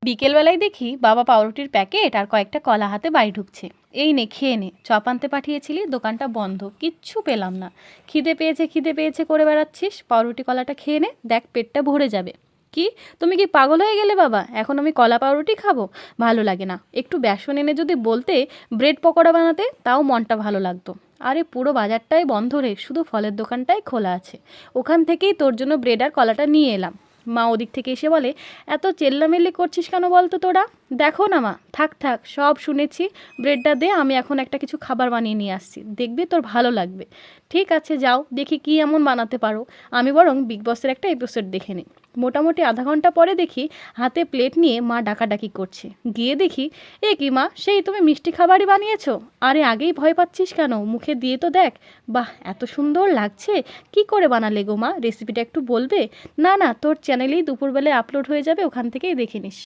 বিকেলবেলায় দেখি বাবা পাউরুটির প্যাকেট আর কয়েকটা কলা হাতে বাড়ি ঢুকছে। এই নে খেয়ে নে, চপ আনতে পাঠিয়েছিলি, দোকানটা বন্ধ, কিচ্ছু পেলাম না। খিদে পেয়েছে করে বেড়াচ্ছিস, পাউরুটি কলাটা খেয়ে নে, দেখ পেটটা ভরে যাবে। কি, তুমি কি পাগল হয়ে গেলে বাবা? এখন আমি কলা পাউরুটি খাবো? ভালো লাগে না। একটু বেসন এনে যদি বলতে ব্রেড পকোড়া বানাতে, তাও মনটা ভালো লাগতো। আরে পুরো বাজারটাই বন্ধ রে, শুধু ফলের দোকানটাই খোলা আছে। ওখান থেকেই তোর জন্য ব্রেড আর কলাটা নিয়ে এলাম। মা ওদিক থেকে এসে বলে, এত চেল্লামেল্লি করছিস কেন বলতো তোরা? দেখো না মা, থাক থাক, সব শুনেছি। ব্রেডটা দে, আমি এখন একটা কিছু খাবার বানিয়ে নিয়ে আসছি, দেখবি তোর ভালো লাগবে। ঠিক আছে যাও, দেখি কি এমন বানাতে পারো। আমি বরং বিগ বসের একটা এপিসোড দেখে নিই। মোটামুটি আধা ঘন্টা পরে দেখি হাতে প্লেট নিয়ে মা ডাকাডাকি করছে। গিয়ে দেখি, এ কি মা, সেই তুমি মিষ্টি খাবারই বানিয়েছো? আরে আগেই ভয় পাচ্ছিস কেন, মুখে দিয়ে তো দেখ। বাহ, এত সুন্দর লাগছে। কি করে বানালে গো মা, রেসিপিটা একটু বলবে? না না, তোর চ্যানেলেই দুপুরবেলায় আপলোড হয়ে যাবে, ওখান থেকেই দেখে নিস।